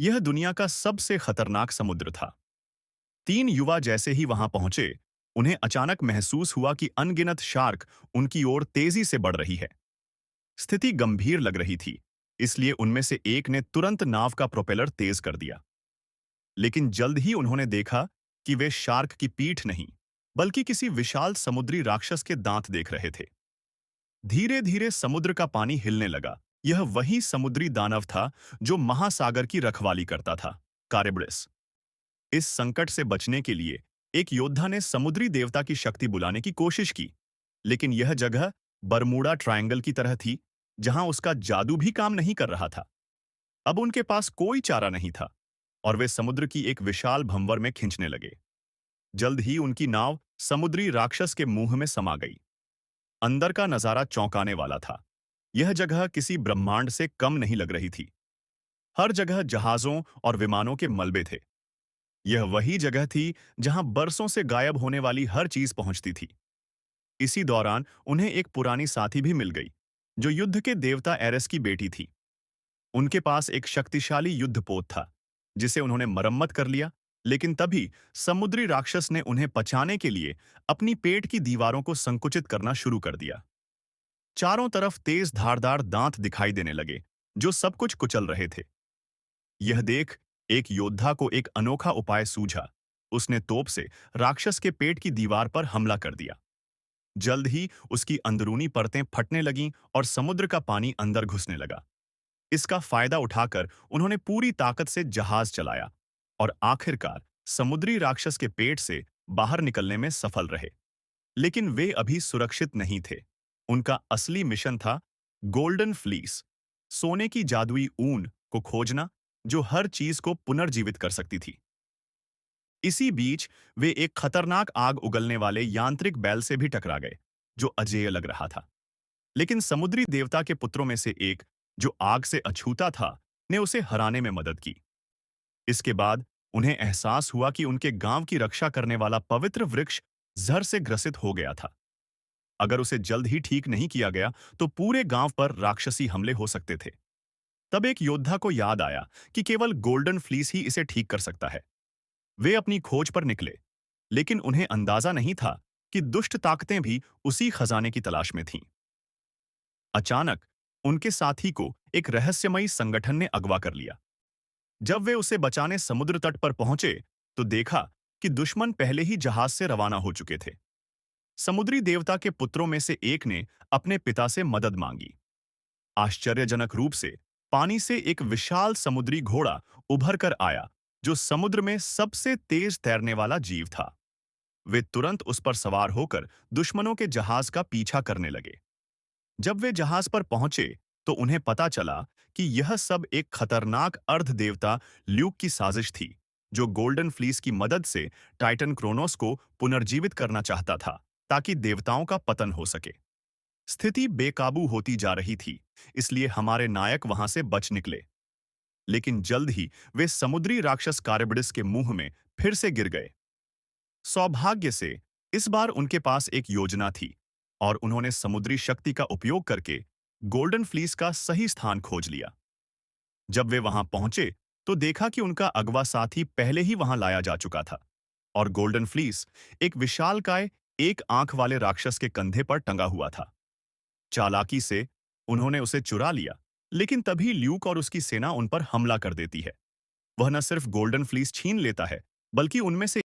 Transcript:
यह दुनिया का सबसे खतरनाक समुद्र था। तीन युवा जैसे ही वहां पहुंचे, उन्हें अचानक महसूस हुआ कि अनगिनत शार्क उनकी ओर तेजी से बढ़ रही है। स्थिति गंभीर लग रही थी, इसलिए उनमें से एक ने तुरंत नाव का प्रोपेलर तेज कर दिया। लेकिन जल्द ही उन्होंने देखा कि वे शार्क की पीठ नहीं, बल्कि किसी विशाल समुद्री राक्षस के दांत देख रहे थे। धीरे धीरे समुद्र का पानी हिलने लगा। यह वही समुद्री दानव था जो महासागर की रखवाली करता था, कारेब्रिस। इस संकट से बचने के लिए एक योद्धा ने समुद्री देवता की शक्ति बुलाने की कोशिश की, लेकिन यह जगह बरमूडा ट्रायंगल की तरह थी, जहां उसका जादू भी काम नहीं कर रहा था। अब उनके पास कोई चारा नहीं था और वे समुद्र की एक विशाल भंवर में खींचने लगे। जल्द ही उनकी नाव समुद्री राक्षस के मुंह में समा गई। अंदर का नजारा चौंकाने वाला था। यह जगह किसी ब्रह्मांड से कम नहीं लग रही थी। हर जगह जहाजों और विमानों के मलबे थे। यह वही जगह थी जहां बरसों से गायब होने वाली हर चीज पहुंचती थी। इसी दौरान उन्हें एक पुरानी साथी भी मिल गई, जो युद्ध के देवता एरेस की बेटी थी। उनके पास एक शक्तिशाली युद्धपोत था, जिसे उन्होंने मरम्मत कर लिया, लेकिन तभी समुद्री राक्षस ने उन्हें पचाने के लिए अपनी पेट की दीवारों को संकुचित करना शुरू कर दिया। चारों तरफ तेज धारदार दांत दिखाई देने लगे, जो सब कुछ कुचल रहे थे। यह देख एक योद्धा को एक अनोखा उपाय सूझा। उसने तोप से राक्षस के पेट की दीवार पर हमला कर दिया। जल्द ही उसकी अंदरूनी परतें फटने लगीं और समुद्र का पानी अंदर घुसने लगा। इसका फायदा उठाकर उन्होंने पूरी ताकत से जहाज चलाया और आखिरकार समुद्री राक्षस के पेट से बाहर निकलने में सफल रहे। लेकिन वे अभी सुरक्षित नहीं थे। उनका असली मिशन था गोल्डन फ्लीस, सोने की जादुई ऊन को खोजना, जो हर चीज को पुनर्जीवित कर सकती थी। इसी बीच वे एक खतरनाक आग उगलने वाले यांत्रिक बैल से भी टकरा गए, जो अजेय लग रहा था। लेकिन समुद्री देवता के पुत्रों में से एक, जो आग से अछूता था, ने उसे हराने में मदद की। इसके बाद उन्हें एहसास हुआ कि उनके गांव की रक्षा करने वाला पवित्र वृक्ष जहर से ग्रसित हो गया था। अगर उसे जल्द ही ठीक नहीं किया गया तो पूरे गांव पर राक्षसी हमले हो सकते थे। तब एक योद्धा को याद आया कि केवल गोल्डन फ्लीस ही इसे ठीक कर सकता है। वे अपनी खोज पर निकले, लेकिन उन्हें अंदाजा नहीं था कि दुष्ट ताकतें भी उसी खजाने की तलाश में थीं। अचानक उनके साथी को एक रहस्यमयी संगठन ने अगवा कर लिया। जब वे उसे बचाने समुद्र तट पर पहुंचे, तो देखा कि दुश्मन पहले ही जहाज से रवाना हो चुके थे। समुद्री देवता के पुत्रों में से एक ने अपने पिता से मदद मांगी। आश्चर्यजनक रूप से पानी से एक विशाल समुद्री घोड़ा उभर कर आया, जो समुद्र में सबसे तेज तैरने वाला जीव था। वे तुरंत उस पर सवार होकर दुश्मनों के जहाज का पीछा करने लगे। जब वे जहाज पर पहुंचे, तो उन्हें पता चला कि यह सब एक खतरनाक अर्ध देवता ल्यूक की साजिश थी, जो गोल्डन फ्लीस की मदद से टाइटन क्रोनोस को पुनर्जीवित करना चाहता था, ताकि देवताओं का पतन हो सके। स्थिति बेकाबू होती जा रही थी, इसलिए हमारे नायक वहां से बच निकले। लेकिन जल्द ही वे समुद्री राक्षस कारेबिडिस के मुंह में फिर से गिर गए। सौभाग्य से इस बार उनके पास एक योजना थी और उन्होंने समुद्री शक्ति का उपयोग करके गोल्डन फ्लीस का सही स्थान खोज लिया। जब वे वहां पहुंचे, तो देखा कि उनका अगवा साथी पहले ही वहां लाया जा चुका था और गोल्डन फ्लीस एक विशालकाय, एक आंख वाले राक्षस के कंधे पर टंगा हुआ था। चालाकी से उन्होंने उसे चुरा लिया, लेकिन तभी ल्यूक और उसकी सेना उन पर हमला कर देती है। वह न सिर्फ गोल्डन फ्लीस छीन लेता है, बल्कि उनमें से